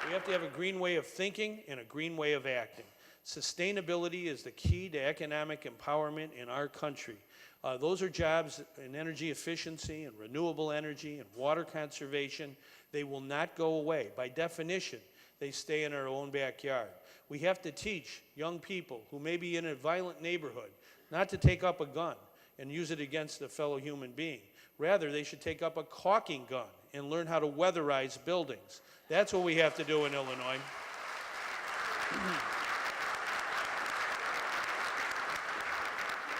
We have to have a green way of thinking and a green way of acting. Sustainability is the key to economic empowerment in our country. Those are jobs in energy efficiency and renewable energy and water conservation. They will not go away. By definition, they stay in our own backyard. We have to teach young people who may be in a violent neighborhood not to take up a gun and use it against a fellow human being. Rather, they should take up a caulking gun and learn how to weatherize buildings. That's what we have to do in Illinois.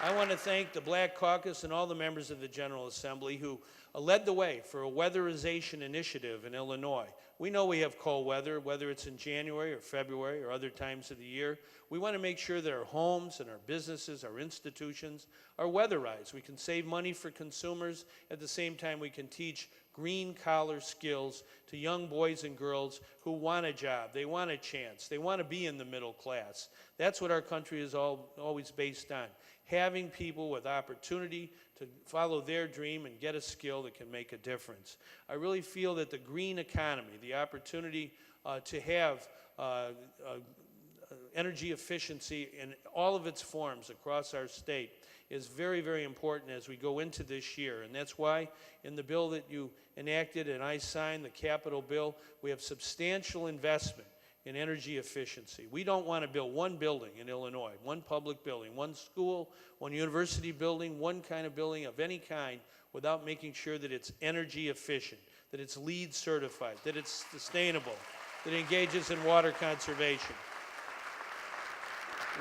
I want to thank the Black Caucus and all the members of the General Assembly who led the way for a weatherization initiative in Illinois. We know we have cold weather, whether it's in January or February or other times of the year. We want to make sure that our homes and our businesses, our institutions are weatherized. We can save money for consumers. At the same time, we can teach green-collar skills to young boys and girls who want a job, they want a chance, they want to be in the middle class. That's what our country is always based on, having people with opportunity to follow their dream and get a skill that can make a difference. I really feel that the green economy, the opportunity to have energy efficiency in all of its forms across our state is very, very important as we go into this year. And that's why in the bill that you enacted and I signed, the capital bill, we have substantial investment in energy efficiency. We don't want to build one building in Illinois, one public building, one school, one university building, one kind of building of any kind without making sure that it's energy efficient, that it's LEED certified, that it's sustainable, that it engages in water conservation.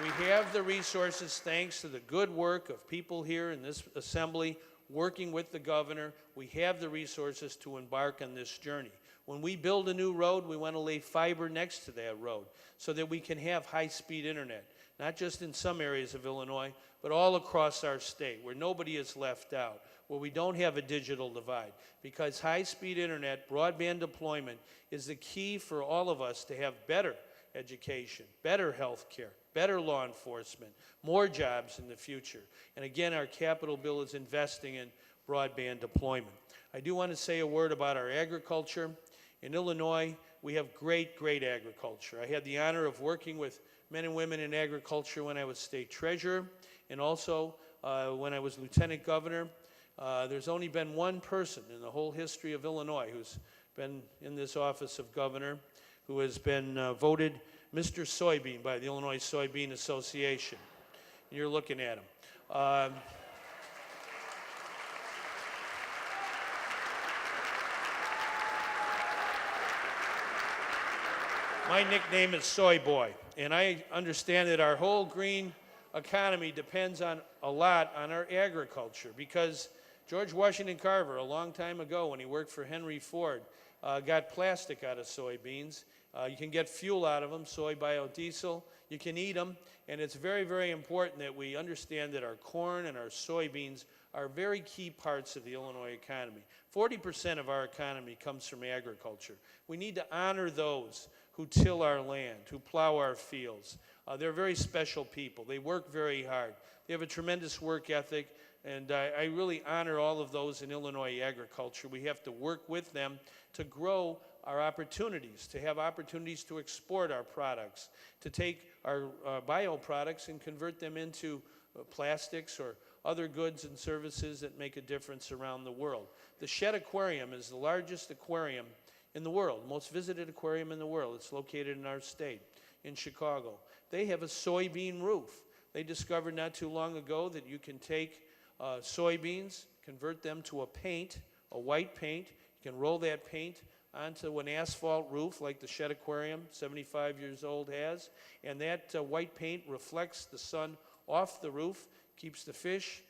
We have the resources thanks to the good work of people here in this assembly working with the governor. We have the resources to embark on this journey. When we build a new road, we want to lay fiber next to that road so that we can have high-speed internet, not just in some areas of Illinois, but all across our state where nobody is left out, where we don't have a digital divide. Because high-speed internet, broadband deployment is the key for all of us to have better education, better health care, better law enforcement, more jobs in the future. And again, our capital bill is investing in broadband deployment. I do want to say a word about our agriculture. In Illinois, we have great, great agriculture. I had the honor of working with men and women in agriculture when I was state treasurer, and also when I was lieutenant governor. There's only been one person in the whole history of Illinois who's been in this office of governor who has been voted Mr. Soybean by the Illinois Soybean Association. You're looking at him. My nickname is Soy Boy, and I understand that our whole green economy depends on a lot on our agriculture because George Washington Carver, a long time ago when he worked for Henry Ford, got plastic out of soybeans. You can get fuel out of them, soy biodiesel. You can eat them, and it's very, very important that we understand that our corn and our soybeans are very key parts of the Illinois economy. 40% of our economy comes from agriculture. We need to honor those who till our land, who plow our fields. They're very special people. They work very hard. They have a tremendous work ethic, and I really honor all of those in Illinois agriculture. We have to work with them to grow our opportunities, to have opportunities to export our products, to take our bioproducts and convert them into plastics or other goods and services that make a difference around the world. The Shedd Aquarium is the largest aquarium in the world, most visited aquarium in the world. It's located in our state, in Chicago. They have a soybean roof. They discovered not too long ago that you can take soybeans, convert them to a paint, a white paint. You can roll that paint onto an asphalt roof like the Shedd Aquarium, 75 years old, has, and that white paint reflects the sun off the roof, keeps the fish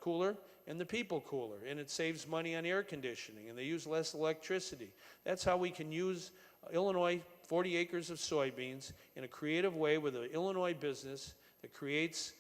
cooler and the people cooler, and it saves money on air conditioning, and they use less electricity. That's how we can use Illinois 40 acres of soybeans in a creative way with an Illinois business that creates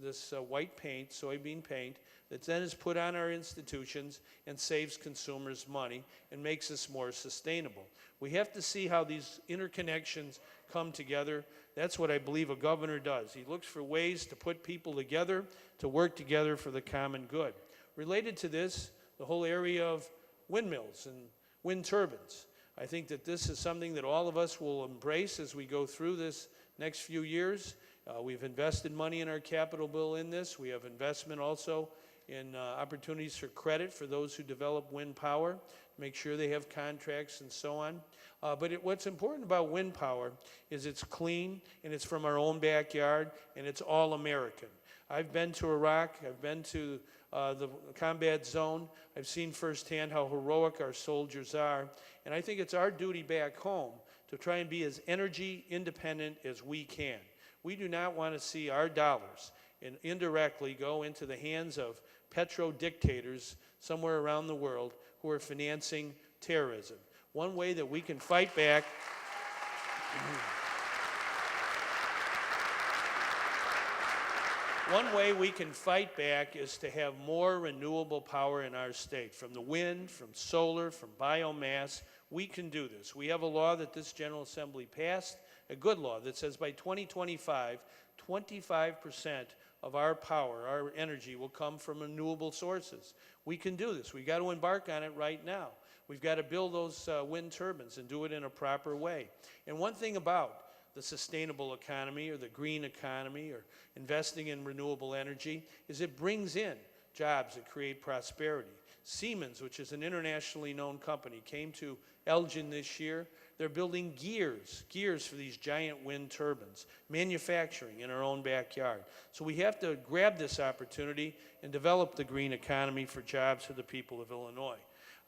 this white paint, soybean paint, that then is put on our institutions and saves consumers money and makes us more sustainable. We have to see how these interconnections come together. That's what I believe a governor does. He looks for ways to put people together, to work together for the common good. Related to this, the whole area of windmills and wind turbines. I think that this is something that all of us will embrace as we go through this next few years. We've invested money in our capital bill in this. We have investment also in opportunities for credit for those who develop wind power, make sure they have contracts and so on. But what's important about wind power is it's clean, and it's from our own backyard, and it's all American. I've been to Iraq, I've been to the combat zone, I've seen firsthand how heroic our soldiers are, and I think it's our duty back home to try and be as energy independent as we can. We do not want to see our dollars indirectly go into the hands of petro-dictators somewhere around the world who are financing terrorism. One way that we can fight back One way we can fight back is to have more renewable power in our state, from the wind, from solar, from biomass. We can do this. We have a law that this General Assembly passed, a good law that says by 2025, 25% of our power, our energy, will come from renewable sources. We can do this. We've got to embark on it right now. We've got to build those wind turbines and do it in a proper way. And one thing about the sustainable economy or the green economy or investing in renewable energy is it brings in jobs that create prosperity. Siemens, which is an internationally known company, came to Elgin this year. They're building gears for these giant wind turbines, manufacturing in our own backyard. So we have to grab this opportunity and develop the green economy for jobs for the people of Illinois.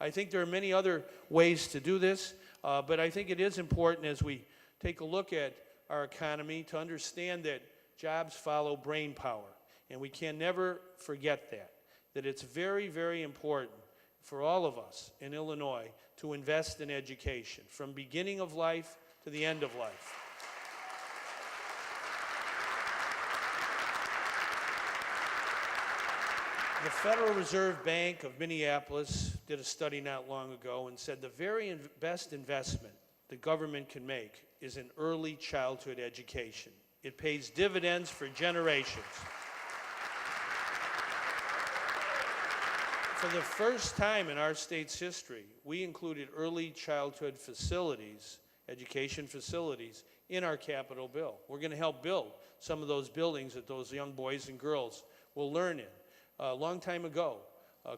I think there are many other ways to do this, but I think it is important as we take a look at our economy to understand that jobs follow brain power, and we can never forget that it's very, very important for all of us in Illinois to invest in education from beginning of life to the end of life. The Federal Reserve Bank of Minneapolis did a study not long ago and said the very best investment the government can make is in early childhood education. It pays dividends for generations. For the first time in our state's history, we included early childhood facilities, education facilities, in our capital bill. We're going to help build some of those buildings that those young boys and girls will learn in. A long time ago,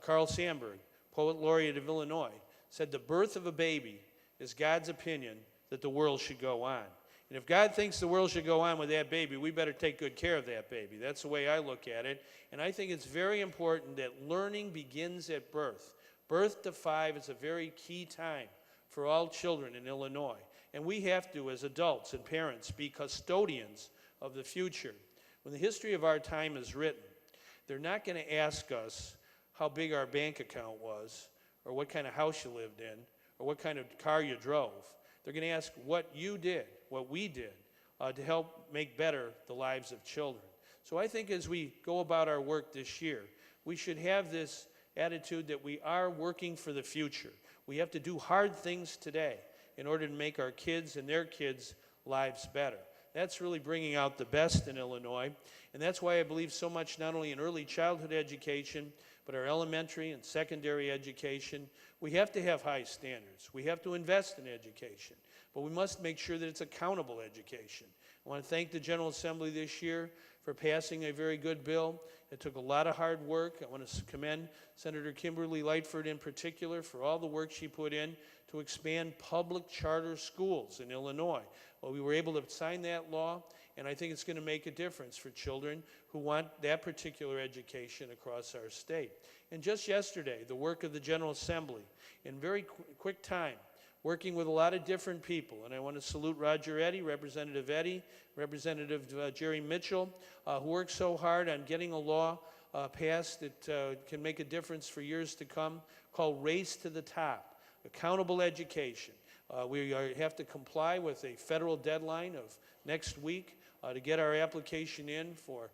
Carl Sandburg, poet laureate of Illinois, said the birth of a baby is God's opinion that the world should go on. And if God thinks the world should go on with that baby, we better take good care of that baby. That's the way I look at it. And I think it's very important that learning begins at birth. Birth to 5 is a very key time for all children in Illinois. And we have to, as adults and parents, be custodians of the future. When the history of our time is written, they're not going to ask us how big our bank account was, or what kind of house you lived in, or what kind of car you drove. They're going to ask what you did, what we did, to help make better the lives of children. So I think as we go about our work this year, we should have this attitude that we are working for the future. We have to do hard things today in order to make our kids and their kids' lives better. That's really bringing out the best in Illinois, and that's why I believe so much not only in early childhood education, but our elementary and secondary education. We have to have high standards. We have to invest in education, but we must make sure that it's accountable education. I want to thank the General Assembly this year for passing a very good bill. It took a lot of hard work. I want to commend Senator Kimberly Lightford in particular for all the work she put in to expand public charter schools in Illinois. Well, we were able to sign that law, and I think it's going to make a difference for children who want that particular education across our state. And just yesterday, the work of the General Assembly, in very quick time, working with a lot of different people. And I want to salute Roger Eddy, Representative Jerry Mitchell, who worked so hard on getting a law passed that can make a difference for years to come, called Race to the Top, accountable education. We have to comply with a federal deadline of next week to get our application in for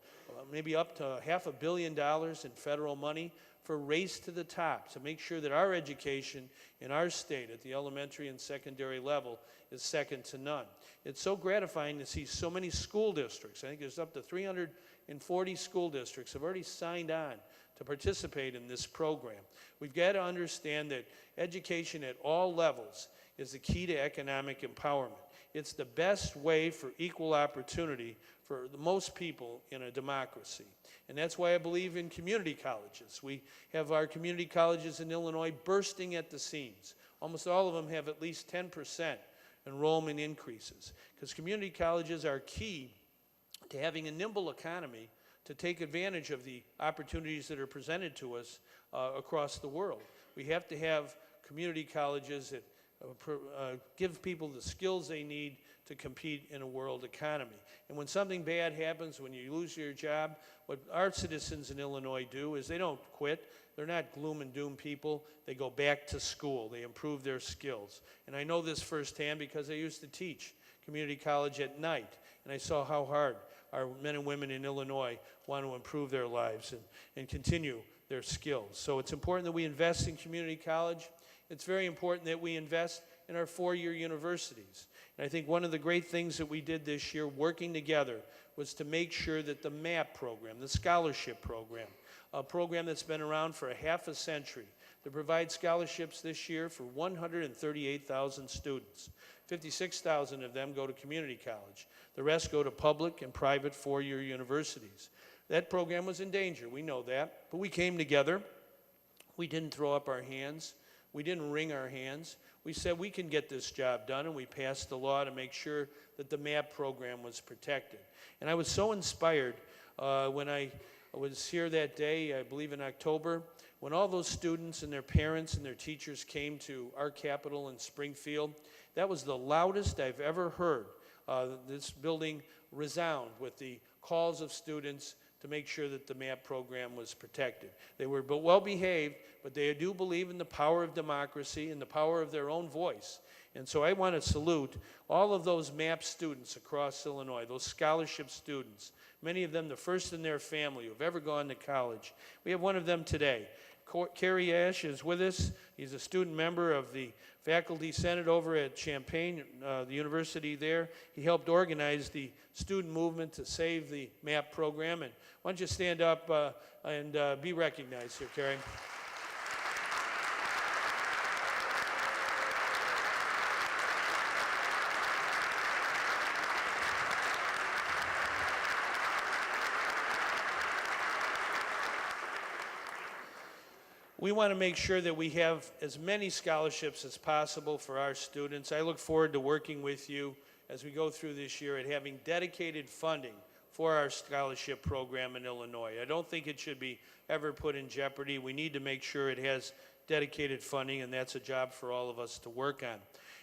maybe up to $500 million in federal money for Race to the Top, to make sure that our education in our state at the elementary and secondary level is second to none. It's so gratifying to see so many school districts. I think there's up to 340 school districts have already signed on to participate in this program. We've got to understand that education at all levels is the key to economic empowerment. It's the best way for equal opportunity for the most people in a democracy. And that's why I believe in community colleges. We have our community colleges in Illinois bursting at the seams. Almost all of them have at least 10% enrollment increases, because community colleges are key to having a nimble economy to take advantage of the opportunities that are presented to us across the world. We have to have community colleges that give people the skills they need to compete in a world economy. And when something bad happens, when you lose your job, what our citizens in Illinois do is they don't quit. They're not gloom and doom people. They go back to school. They improve their skills. And I know this firsthand because I used to teach community college at night, and I saw how hard our men and women in Illinois want to improve their lives and continue their skills. So it's important that we invest in community college. It's very important that we invest in our four-year universities. And I think one of the great things that we did this year, working together, was to make sure that the MAP program, the scholarship program, a program that's been around for a half a century, to provide scholarships this year for 138,000 students. 56,000 of them go to community college. The rest go to public and private four-year universities. That program was in danger, we know that, but we came together. We didn't throw up our hands. We didn't wring our hands. We said we can get this job done, and we passed the law to make sure that the MAP program was protected. And I was so inspired when I was here that day, I believe in October, when all those students and their parents and their teachers came to our Capitol in Springfield. That was the loudest I've ever heard this building resound with the calls of students to make sure that the MAP program was protected. They were well behaved, but they do believe in the power of democracy and the power of their own voice. And so I want to salute all of those MAP students across Illinois, those scholarship students, many of them the first in their family who have ever gone to college. We have one of them today. Kerry Ash is with us. He's a student member of the Faculty Senate over at Champaign, the university there. He helped organize the student movement to save the MAP program. And why don't you stand up and be recognized here, Kerry. We want to make sure that we have as many scholarships as possible for our students. I look forward to working with you as we go through this year at having dedicated funding for our scholarship program in Illinois. I don't think it should be ever put in jeopardy. We need to make sure it has dedicated funding, and that's a job for all of us to work on.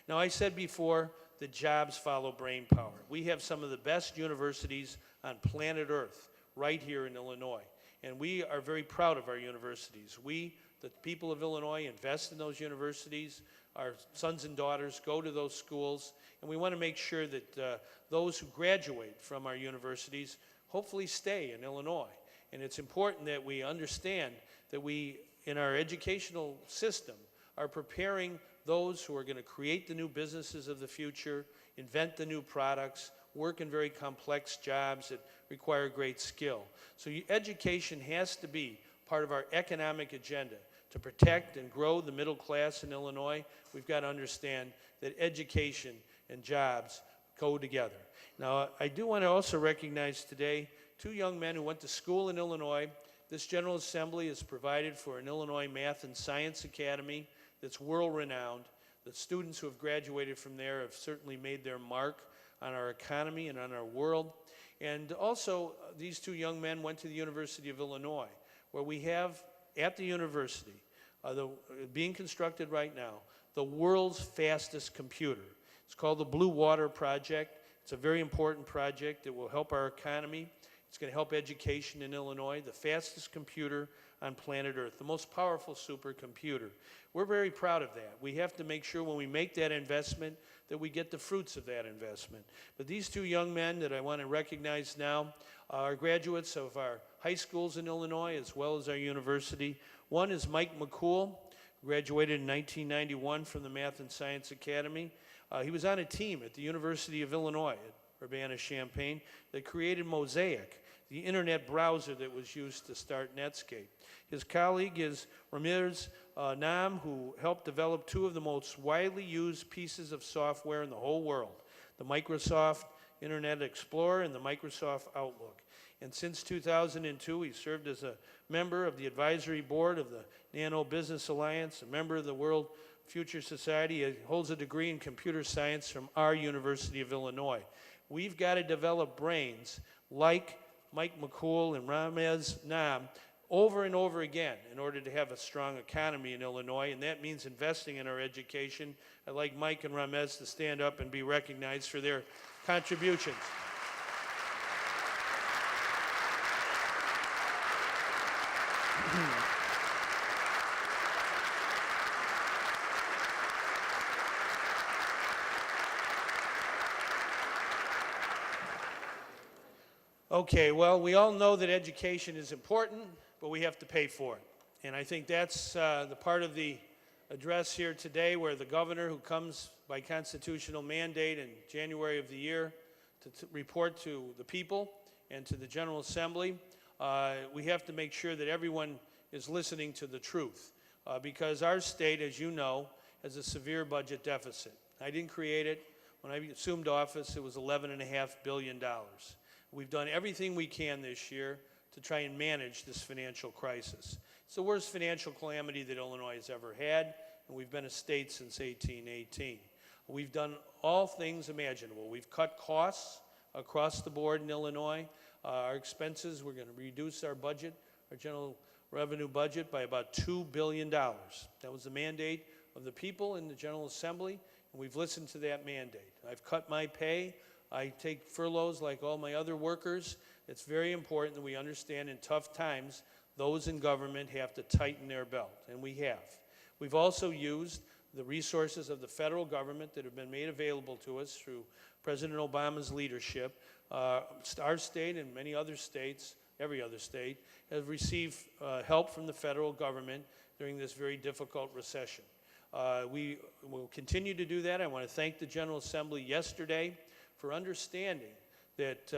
Now, I said before that jobs follow brain power. We have some of the best universities on planet Earth right here in Illinois, and we are very proud of our universities. We, the people of Illinois, invest in those universities. Our sons and daughters go to those schools, and we want to make sure that those who graduate from our universities hopefully stay in Illinois. And it's important that we understand that we, in our educational system, are preparing those who are going to create the new businesses of the future, invent the new products, work in very complex jobs that require great skill. So education has to be part of our economic agenda. To protect and grow the middle class in Illinois, we've got to understand that education and jobs go together. Now, I do want to also recognize today two young men who went to school in Illinois. This General Assembly has provided for an Illinois Math and Science Academy that's world-renowned. The students who have graduated from there have certainly made their mark on our economy and on our world. And also, these two young men went to the University of Illinois, where we have, at the university, being constructed right now, the world's fastest computer. It's called the Blue Water Project. It's a very important project that will help our economy. It's going to help education in Illinois, the fastest computer on planet Earth, the most powerful supercomputer. We're very proud of that. We have to make sure when we make that investment that we get the fruits of that investment. But these two young men that I want to recognize now are graduates of our high schools in Illinois as well as our university. One is Mike McCool, graduated in 1991 from the Math and Science Academy. He was on a team at the University of Illinois at Urbana-Champaign that created Mosaic, the internet browser that was used to start Netscape. His colleague is Ramirez Nam, who helped develop two of the most widely used pieces of software in the whole world, the Microsoft Internet Explorer and the Microsoft Outlook. And since 2002, he served as a member of the advisory board of the Nano Business Alliance, a member of the World Future Society. He holds a degree in computer science from our University of Illinois. We've got to develop brains like Mike McCool and Ramirez Nam over and over again in order to have a strong economy in Illinois, and that means investing in our education. I'd like Mike and Ramirez to stand up and be recognized for their contributions. Okay, well, we all know that education is important, but we have to pay for it. And I think that's the part of the address here today where the governor, who comes by constitutional mandate in January of the year to report to the people and to the General Assembly, we have to make sure that everyone is listening to the truth. Because our state, as you know, has a severe budget deficit. I didn't create it. When I assumed office, it was $11.5 billion. We've done everything we can this year to try and manage this financial crisis. It's the worst financial calamity that Illinois has ever had, and we've been a state since 1818. We've done all things imaginable. We've cut costs across the board in Illinois. Our expenses, we're going to reduce our budget, our general revenue budget, by about $2 billion. That was the mandate of the people in the General Assembly, and we've listened to that mandate. I've cut my pay. I take furloughs like all my other workers. It's very important that we understand in tough times, those in government have to tighten their belt, and we have. We've also used the resources of the federal government that have been made available to us through President Obama's leadership. Our state and many other states, every other state, have received help from the federal government during this very difficult recession. We will continue to do that. I want to thank the General Assembly yesterday for understanding that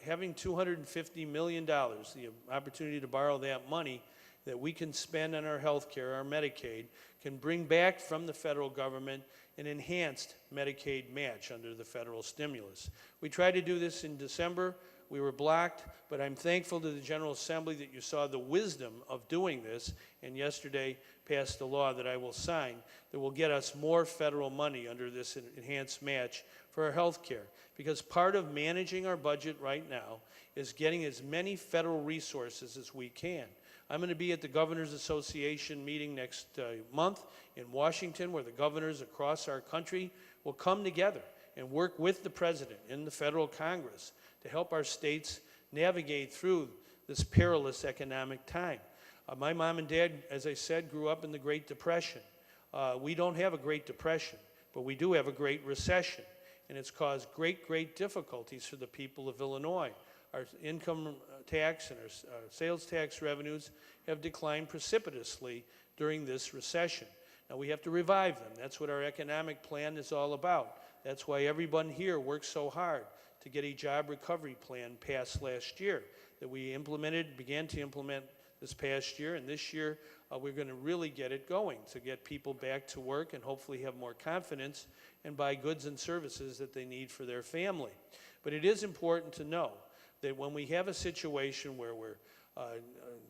having $250 million, the opportunity to borrow that money that we can spend on our health care, our Medicaid, can bring back from the federal government an enhanced Medicaid match under the federal stimulus. We tried to do this in December. We were blocked, but I'm thankful to the General Assembly that you saw the wisdom of doing this, and yesterday passed a law that I will sign that will get us more federal money under this enhanced match for our health care. Because part of managing our budget right now is getting as many federal resources as we can. I'm going to be at the Governors Association meeting next month in Washington, where the governors across our country will come together and work with the President and the federal Congress to help our states navigate through this perilous economic time. My mom and dad, as I said, grew up in the Great Depression. We don't have a Great Depression, but we do have a Great Recession, and it's caused great difficulties for the people of Illinois. Our income tax and our sales tax revenues have declined precipitously during this recession. Now we have to revive them. That's what our economic plan is all about. That's why everyone here works so hard to get a job recovery plan passed last year that we began to implement this past year, and this year we're going to really get it going to get people back to work and hopefully have more confidence and buy goods and services that they need for their family. But it is important to know that when we have a situation where we're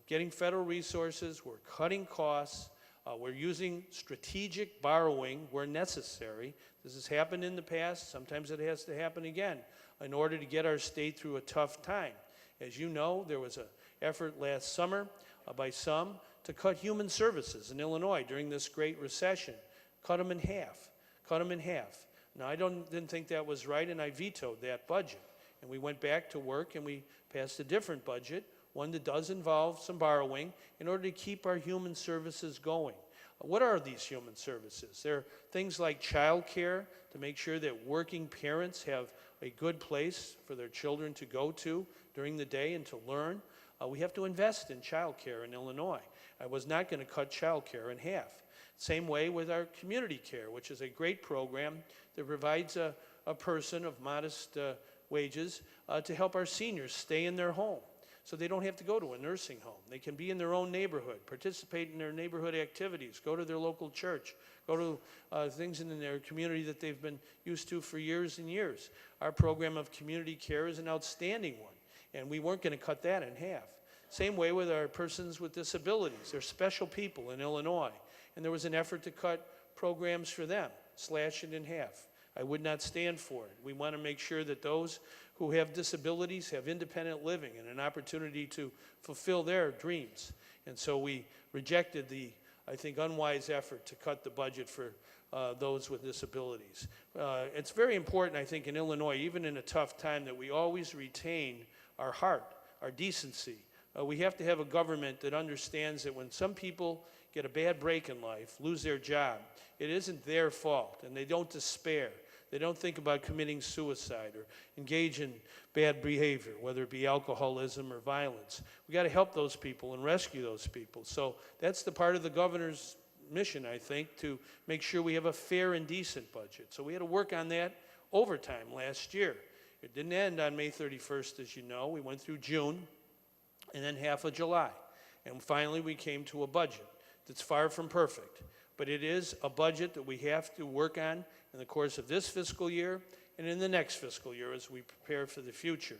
getting federal resources, we're cutting costs, we're using strategic borrowing where necessary. This has happened in the past. Sometimes it has to happen again in order to get our state through a tough time. As you know, there was an effort last summer by some to cut human services in Illinois during this great recession. Cut them in half. Cut them in half. Now, I didn't think that was right, and I vetoed that budget. And we went back to work, and we passed a different budget, one that does involve some borrowing, in order to keep our human services going. What are these human services? They're things like child care, to make sure that working parents have a good place for their children to go to during the day and to learn. We have to invest in child care in Illinois. I was not going to cut child care in half. Same way with our community care, which is a great program that provides a person of modest wages to help our seniors stay in their home. so they don't have to go to a nursing home. They can be in their own neighborhood, participate in their neighborhood activities, go to their local church, go to things in their community that they've been used to for years and years. Our program of community care is an outstanding one, and we weren't going to cut that in half. Same way with our persons with disabilities. They're special people in Illinois, and there was an effort to cut programs for them, slash it in half. I would not stand for it. We want to make sure that those who have disabilities have independent living and an opportunity to fulfill their dreams. And so we rejected the, I think, unwise effort to cut the budget for those with disabilities. It's very important, I think, in Illinois, even in a tough time, that we always retain our heart, our decency. We have to have a government that understands that when some people get a bad break in life, lose their job, it isn't their fault, and they don't despair. They don't think about committing suicide or engage in bad behavior, whether it be alcoholism or violence. We got to help those people and rescue those people. So that's the part of the governor's mission, I think, to make sure we have a fair and decent budget. So we had to work on that overtime last year. It didn't end on May 31st, as you know. We went through June and then half of July. And finally, we came to a budget that's far from perfect. But it is a budget that we have to work on in the course of this fiscal year and in the next fiscal year as we prepare for the future.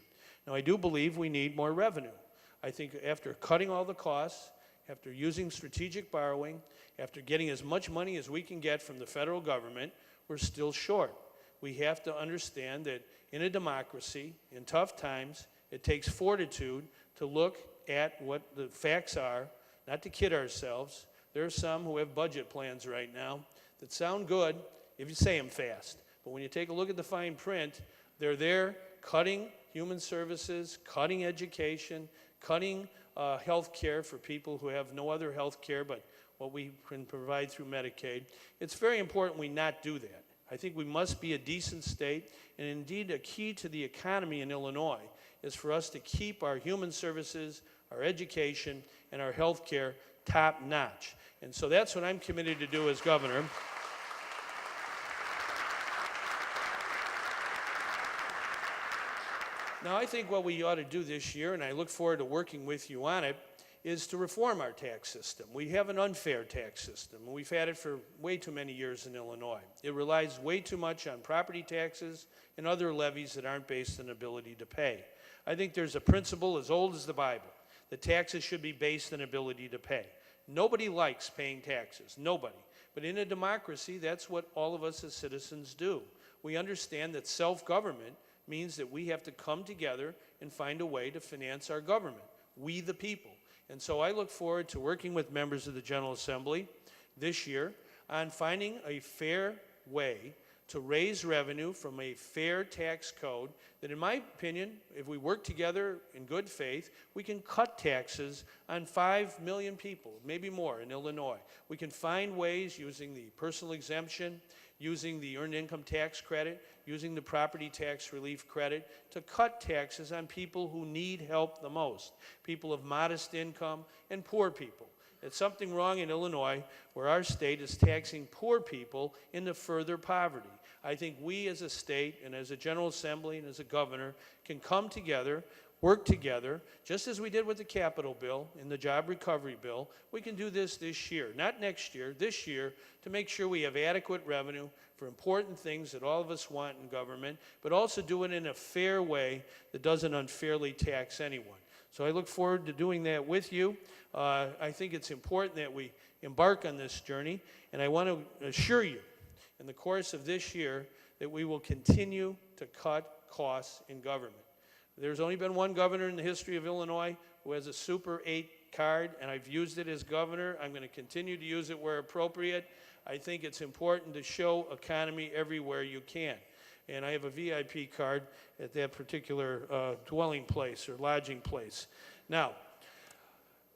Now, I do believe we need more revenue. I think after cutting all the costs, after using strategic borrowing, after getting as much money as we can get from the federal government, we're still short. We have to understand that in a democracy, in tough times, it takes fortitude to look at what the facts are, not to kid ourselves. There are some who have budget plans right now that sound good if you say them fast. But when you take a look at the fine print, they're there cutting human services, cutting education, cutting health care for people who have no other health care but what we can provide through Medicaid. It's very important we not do that. I think we must be a decent state, and indeed a key to the economy in Illinois is for us to keep our human services, our education, and our health care top notch. And so that's what I'm committed to do as governor. Now, I think what we ought to do this year, and I look forward to working with you on it, is to reform our tax system. We have an unfair tax system, and we've had it for way too many years in Illinois. It relies way too much on property taxes and other levies that aren't based on ability to pay. I think there's a principle as old as the Bible, that taxes should be based on ability to pay. Nobody likes paying taxes, nobody. But in a democracy, that's what all of us as citizens do. We understand that self-government means that we have to come together and find a way to finance our government, we the people. And so I look forward to working with members of the General Assembly this year on finding a fair way to raise revenue from a fair tax code that, in my opinion, if we work together in good faith, we can cut taxes on 5 million people, maybe more, in Illinois. We can find ways using the personal exemption, using the earned income tax credit, using the property tax relief credit to cut taxes on people who need help the most, people of modest income and poor people. There's something wrong in Illinois where our state is taxing poor people into further poverty. I think we as a state and as a General Assembly and as a governor can come together, work together, just as we did with the capital bill and the job recovery bill. We can do this year, not next year, this year, to make sure we have adequate revenue for important things that all of us want in government, but also do it in a fair way that doesn't unfairly tax anyone. So I look forward to doing that with you. I think it's important that we embark on this journey, and I want to assure you in the course of this year that we will continue to cut costs in government. There's only been one governor in the history of Illinois who has a Super 8 card, and I've used it as governor. I'm going to continue to use it where appropriate. I think it's important to show economy everywhere you can. And I have a VIP card at that particular dwelling place or lodging place. Now,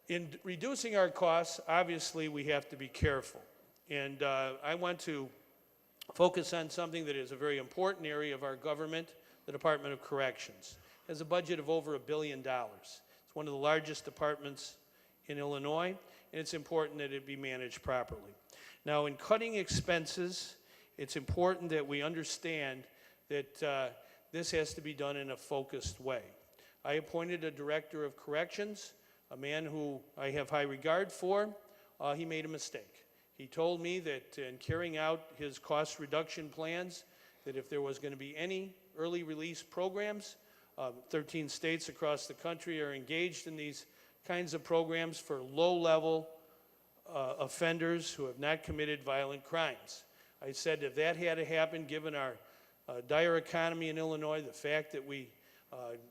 in reducing our costs, obviously we have to be careful. And I want to focus on something that is a very important area of our government, the Department of Corrections. It has a budget of over $1 billion. It's one of the largest departments in Illinois, and it's important that it be managed properly. Now, in cutting expenses, it's important that we understand that this has to be done in a focused way. I appointed a director of corrections, a man who I have high regard for. He made a mistake. He told me that in carrying out his cost reduction plans, that if there was going to be any early release programs, 13 states across the country are engaged in these kinds of programs for low-level offenders who have not committed violent crimes. I said if that had to happen, given our dire economy in Illinois, the fact that we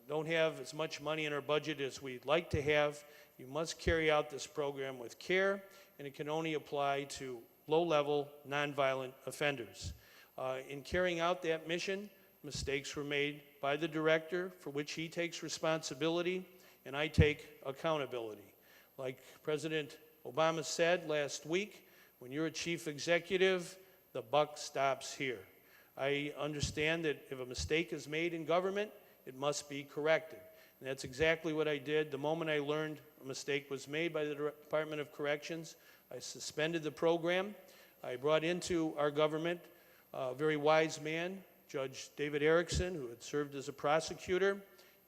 don't have as much money in our budget as we'd like to have, you must carry out this program with care, and it can only apply to low-level, nonviolent offenders. In carrying out that mission, mistakes were made by the director, for which he takes responsibility, and I take accountability. Like President Obama said last week, when you're a chief executive, the buck stops here. I understand that if a mistake is made in government, it must be corrected. And that's exactly what I did. The moment I learned a mistake was made by the Department of Corrections, I suspended the program. I brought into our government a very wise man, Judge David Erickson, who had served as a prosecutor,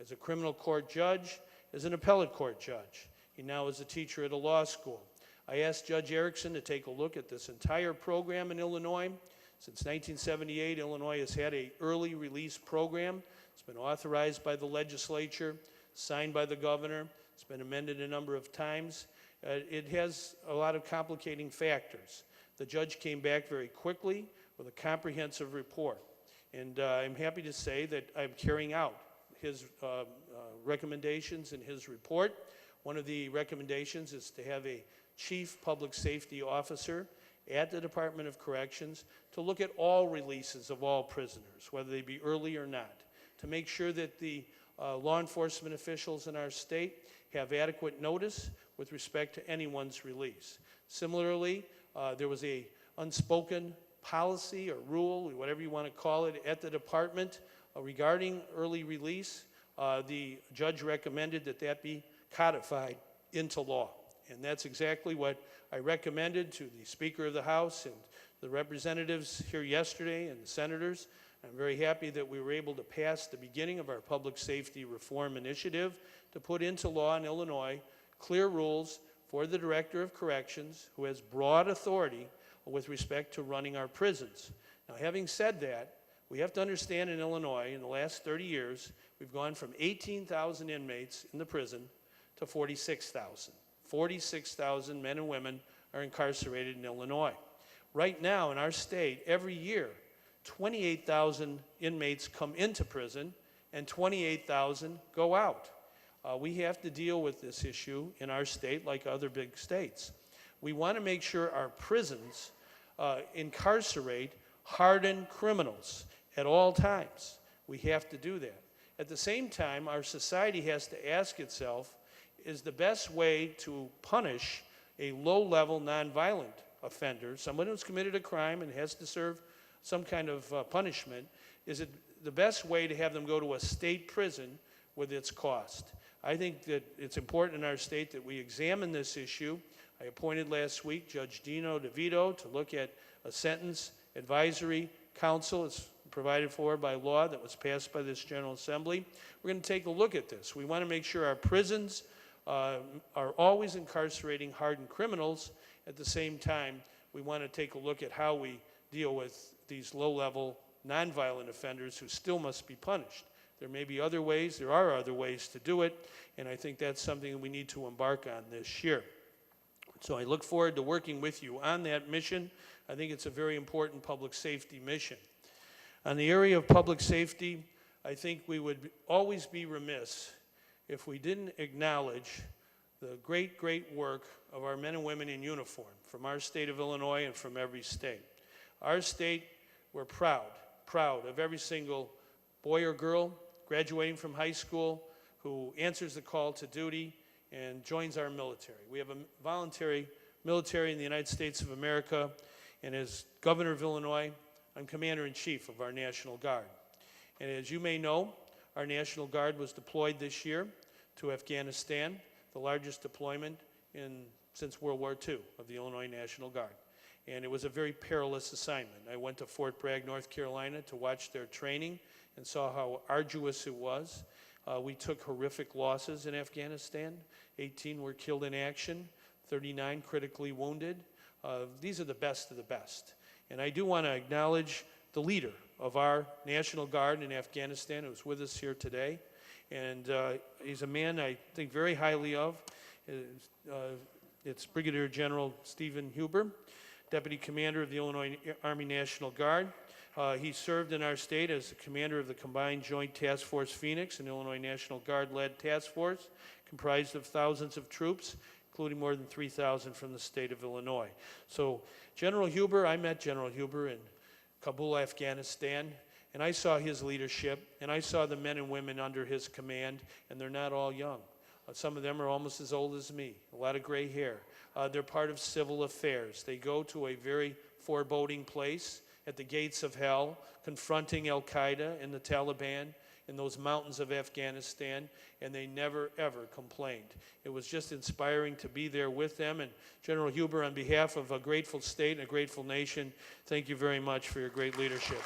as a criminal court judge, as an appellate court judge. He now is a teacher at a law school. I asked Judge Erickson to take a look at this entire program in Illinois. Since 1978, Illinois has had an early release program. It's been authorized by the legislature, signed by the governor. It's been amended a number of times. It has a lot of complicating factors. The judge came back very quickly with a comprehensive report. And I'm happy to say that I'm carrying out his recommendations in his report. One of the recommendations is to have a chief public safety officer at the Department of Corrections to look at all releases of all prisoners, whether they be early or not, to make sure that the law enforcement officials in our state have adequate notice with respect to anyone's release. Similarly, there was a unspoken policy or rule, whatever you want to call it, at the department regarding early release. The judge recommended that that be codified into law. And that's exactly what I recommended to the Speaker of the House and the representatives here yesterday and the senators. I'm very happy that we were able to pass the beginning of our public safety reform initiative to put into law in Illinois clear rules for the Director of Corrections, who has broad authority with respect to running our prisons. Now, having said that, we have to understand in Illinois, in the last 30 years, we've gone from 18,000 inmates in the prison to 46,000. 46,000 men and women are incarcerated in Illinois. Right now in our state, every year, 28,000 inmates come into prison and 28,000 go out. We have to deal with this issue in our state like other big states. We want to make sure our prisons incarcerate hardened criminals at all times. We have to do that. At the same time, our society has to ask itself, is the best way to punish a low-level, nonviolent offender, someone who's committed a crime and has to serve some kind of punishment, is it the best way to have them go to a state prison with its cost? I think that it's important in our state that we examine this issue. I appointed last week Judge Dino DeVito to look at a sentence advisory council. It's provided for by law that was passed by this General Assembly. We're going to take a look at this. We want to make sure our prisons are always incarcerating hardened criminals. At the same time, we want to take a look at how we deal with these low-level, nonviolent offenders who still must be punished. There may be other ways, there are other ways to do it, and I think that's something that we need to embark on this year. So I look forward to working with you on that mission. I think it's a very important public safety mission. On the area of public safety, I think we would always be remiss if we didn't acknowledge the great, great work of our men and women in uniform from our state of Illinois and from every state. Our state, we're proud of every single boy or girl graduating from high school who answers the call to duty and joins our military. We have a voluntary military in the United States of America, and as Governor of Illinois, I'm Commander-in-Chief of our National Guard. And as you may know, our National Guard was deployed this year to Afghanistan, the largest deployment since World War II of the Illinois National Guard. And it was a very perilous assignment. I went to Fort Bragg, North Carolina to watch their training and saw how arduous it was. We took horrific losses in Afghanistan. 18 were killed in action, 39 critically wounded. These are the best of the best. And I do want to acknowledge the leader of our National Guard in Afghanistan who's with us here today. And he's a man I think very highly of. It's Brigadier General Stephen Huber, Deputy Commander of the Illinois Army National Guard. He served in our state as the commander of the Combined Joint Task Force Phoenix, an Illinois National Guard-led task force comprised of thousands of troops, including more than 3,000 from the state of Illinois. So General Huber, I met General Huber in Kabul, Afghanistan, and I saw his leadership, and I saw the men and women under his command, and they're not all young. Some of them are almost as old as me, a lot of gray hair. They're part of civil affairs. They go to a very foreboding place at the gates of hell, confronting Al-Qaeda and the Taliban in those mountains of Afghanistan, and they never, ever complained. It was just inspiring to be there with them. And General Huber, on behalf of a grateful state and a grateful nation, thank you very much for your great leadership.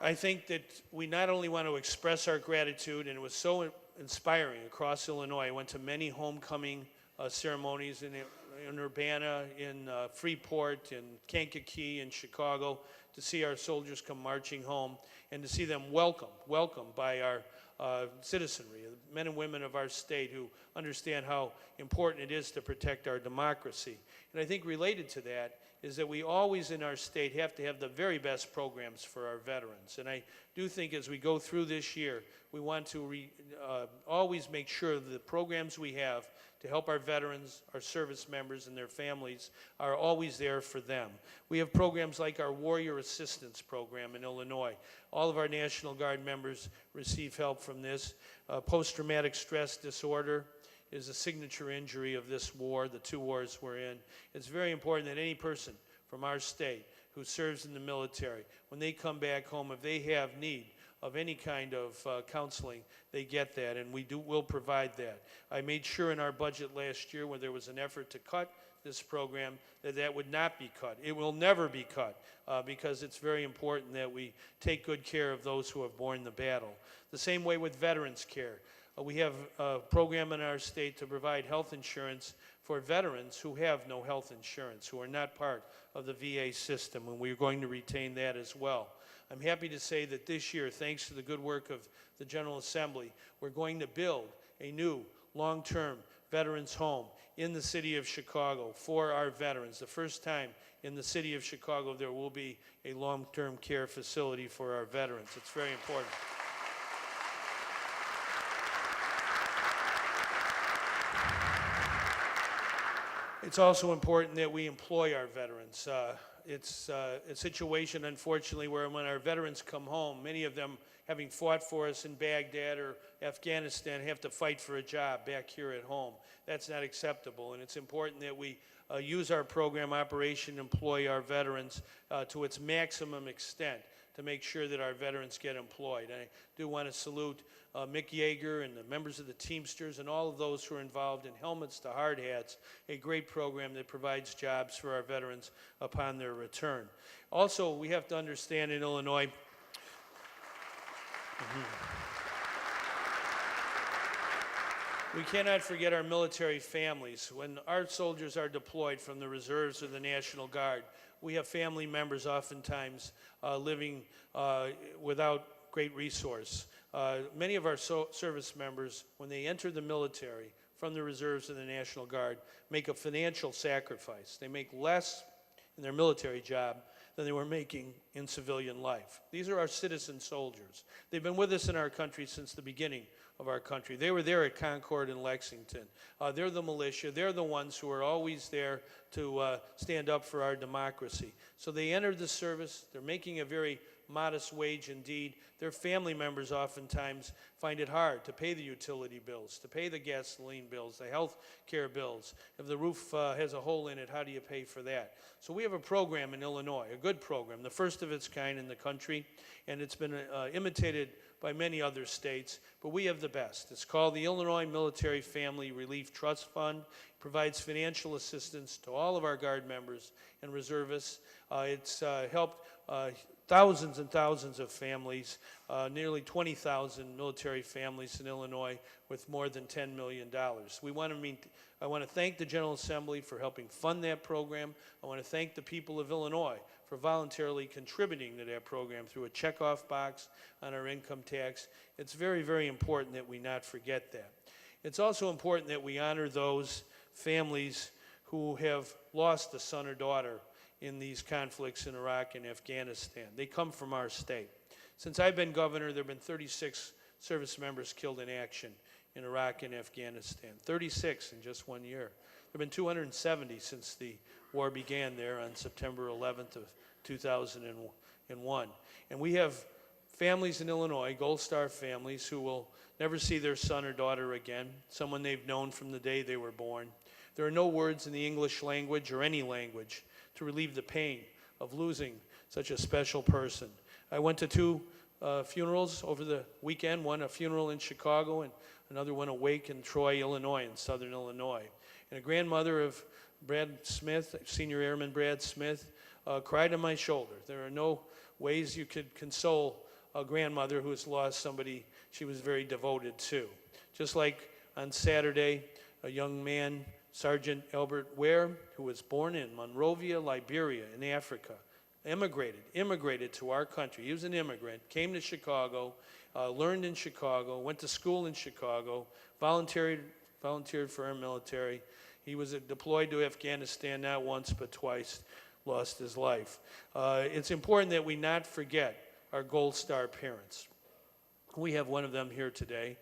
I think that we not only want to express our gratitude, and it was so inspiring across Illinois. I went to many homecoming ceremonies in Urbana, in Freeport, in Kankakee, in Chicago, to see our soldiers come marching home and to see them welcomed by our citizenry, the men and women of our state who understand how important it is to protect our democracy. And I think related to that is that we always in our state have to have the very best programs for our veterans. And I do think as we go through this year, we want to always make sure that the programs we have to help our veterans, our service members, and their families are always there for them. We have programs like our Warrior Assistance Program in Illinois. All of our National Guard members receive help from this. Post-traumatic stress disorder is a signature injury of this war, the two wars we're in. It's very important that any person from our state who serves in the military, when they come back home, if they have need of any kind of counseling, they get that, and will provide that. I made sure in our budget last year when there was an effort to cut this program that would not be cut. It will never be cut because it's very important that we take good care of those who have borne the battle. The same way with veterans care. We have a program in our state to provide health insurance for veterans who have no health insurance, who are not part of the VA system, and we're going to retain that as well. I'm happy to say that this year, thanks to the good work of the General Assembly, we're going to build a new long-term veterans home in the city of Chicago for our veterans. The first time in the city of Chicago there will be a long-term care facility for our veterans. It's very important. It's also important that we employ our veterans. It's a situation, unfortunately, where when our veterans come home, many of them, having fought for us in Baghdad or Afghanistan, have to fight for a job back here at home. That's not acceptable, and it's important that we use our program Operation Employ Our Veterans to its maximum extent to make sure that our veterans get employed. And I do want to salute Mick Yeager and the members of the Teamsters and all of those who are involved in Helmets to Hard Hats, a great program that provides jobs for our veterans upon their return. Also, we have to understand in Illinois, we cannot forget our military families. When our soldiers are deployed from the reserves or the National Guard, we have family members oftentimes living without great resource. Many of our service members, when they enter the military from the reserves and the National Guard, make a financial sacrifice. They make less in their military job than they were making in civilian life. These are our citizen soldiers. They've been with us in our country since the beginning of our country. They were there at Concord and Lexington. They're the militia. They're the ones who are always there to stand up for our democracy. So they entered the service. They're making a very modest wage indeed. Their family members oftentimes find it hard to pay the utility bills, to pay the gasoline bills, the health care bills. If the roof has a hole in it, how do you pay for that? So we have a program in Illinois, a good program, the first of its kind in the country, and it's been imitated by many other states, but we have the best. It's called the Illinois Military Family Relief Trust Fund. It provides financial assistance to all of our Guard members and reservists. It's helped thousands and thousands of families, nearly 20,000 military families in Illinois with more than $10 million. I want to thank the General Assembly for helping fund that program. I want to thank the people of Illinois for voluntarily contributing to that program through a checkoff box on our income tax. It's very, very important that we not forget that. It's also important that we honor those families who have lost a son or daughter in these conflicts in Iraq and Afghanistan. They come from our state. Since I've been governor, there have been 36 service members killed in action in Iraq and Afghanistan. 36 in just 1 year. There have been 270 since the war began there on September 11th of 2001. And we have families in Illinois, Gold Star families, who will never see their son or daughter again, someone they've known from the day they were born. There are no words in the English language or any language to relieve the pain of losing such a special person. I went to two funerals over the weekend, one a funeral in Chicago and another one a wake in Troy, Illinois, in southern Illinois. And a grandmother of Brad Smith, Senior Airman Brad Smith, cried on my shoulder. There are no ways you could console a grandmother who has lost somebody she was very devoted to. Just like on Saturday, a young man, Sergeant Albert Ware, who was born in Monrovia, Liberia, in Africa, immigrated to our country. He was an immigrant, came to Chicago, learned in Chicago, went to school in Chicago, volunteered for our military. He was deployed to Afghanistan not once but twice, lost his life. It's important that we not forget our Gold Star parents. We have one of them here today,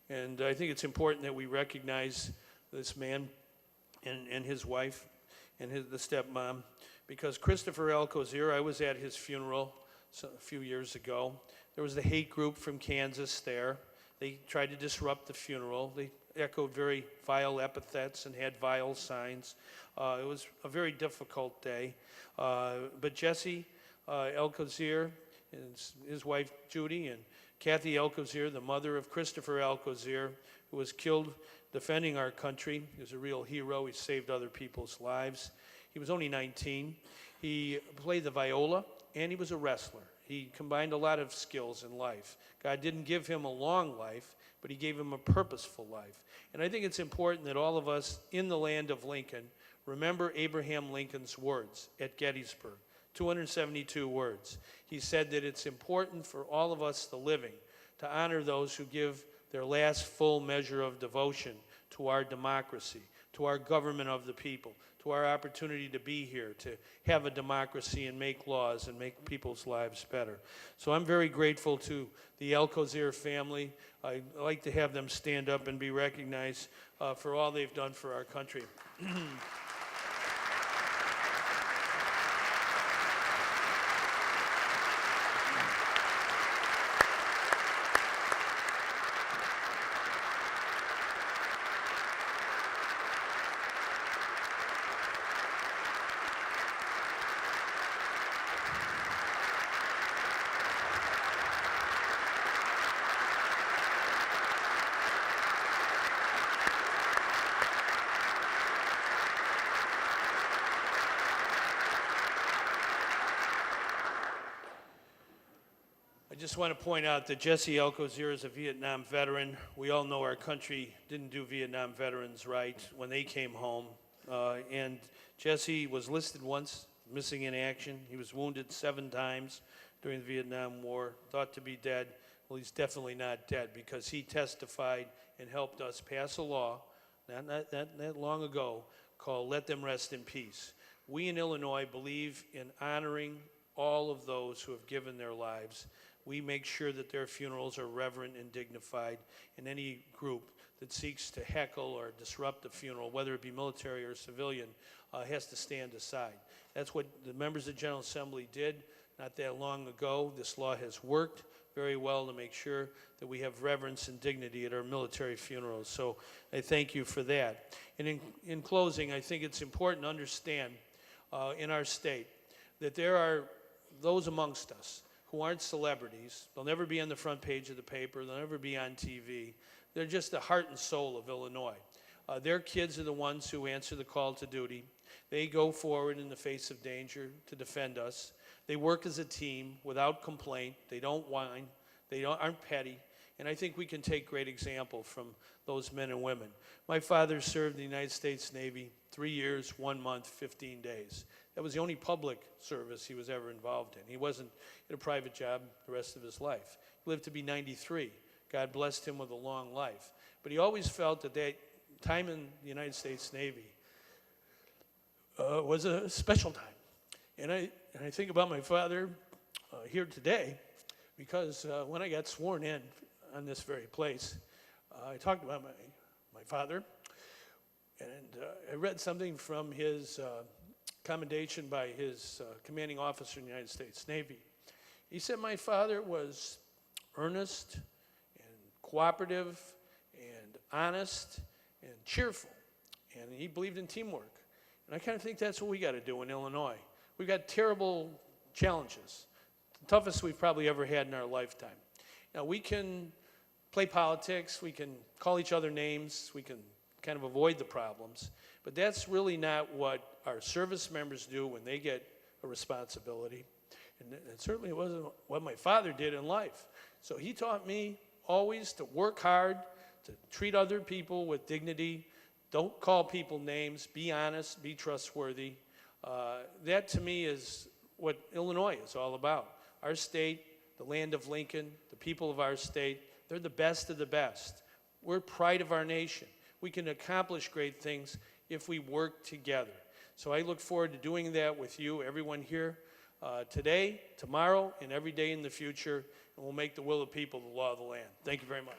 and I think it's important that we recognize this man and his wife and the stepmom, because Christopher Alcozier, I was at his funeral a few years ago. There was the hate group from Kansas there. They tried to disrupt the funeral. They echoed very vile epithets and had vile signs. It was a very difficult day. But Jesse Alcozier, and his wife Judy, and Kathy Alcozier, the mother of Christopher Alcozier, who was killed defending our country. He was a real hero. He saved other people's lives. He was only 19. He played the viola, and he was a wrestler. He combined a lot of skills in life. God didn't give him a long life, but he gave him a purposeful life. And I think it's important that all of us in the land of Lincoln remember Abraham Lincoln's words at Gettysburg, 272 words. He said that it's important for all of us, the living, to honor those who give their last full measure of devotion to our democracy, to our government of the people, to our opportunity to be here, to have a democracy and make laws and make people's lives better. So I'm very grateful to the Alcozier family. I'd like to have them stand up and be recognized for all they've done for our country. I just want to point out that Jesse Alcozier is a Vietnam veteran. We all know our country didn't do Vietnam veterans right when they came home. And Jesse was listed once, missing in action. He was wounded 7 times during the Vietnam War, thought to be dead. Well, he's definitely not dead because he testified and helped us pass a law, not that long ago, called Let Them Rest in Peace. We in Illinois believe in honoring all of those who have given their lives. We make sure that their funerals are reverent and dignified, and any group that seeks to heckle or disrupt the funeral, whether it be military or civilian, has to stand aside. That's what the members of the General Assembly did not that long ago. This law has worked very well to make sure that we have reverence and dignity at our military funerals. So I thank you for that. And in closing, I think it's important to understand in our state that there are those amongst us who aren't celebrities. They'll never be on the front page of the paper. They'll never be on TV. They're just the heart and soul of Illinois. Their kids are the ones who answer the call to duty. They go forward in the face of danger to defend us. They work as a team without complaint. They don't whine. They aren't petty. And I think we can take great example from those men and women. My father served in the United States Navy 3 years, 1 month, 15 days. That was the only public service he was ever involved in. He wasn't in a private job the rest of his life. He lived to be 93. God blessed him with a long life. But he always felt that that time in the United States Navy was a special time. And I think about my father here today because when I got sworn in on this very place, I talked about my father, and I read something from his commendation by his commanding officer in the United States Navy. He said my father was earnest and cooperative and honest and cheerful, and he believed in teamwork. And I kind of think that's what we got to do in Illinois. We've got terrible challenges, the toughest we've probably ever had in our lifetime. Now, we can play politics, we can call each other names, we can kind of avoid the problems, but that's really not what our service members do when they get a responsibility. And it certainly wasn't what my father did in life. So he taught me always to work hard, to treat other people with dignity, don't call people names, be honest, be trustworthy. That to me is what Illinois is all about. Our state, the land of Lincoln, the people of our state, they're the best of the best. We're pride of our nation. We can accomplish great things if we work together. So I look forward to doing that with you, everyone here, today, tomorrow, and every day in the future, and we'll make the will of people the law of the land. Thank you very much.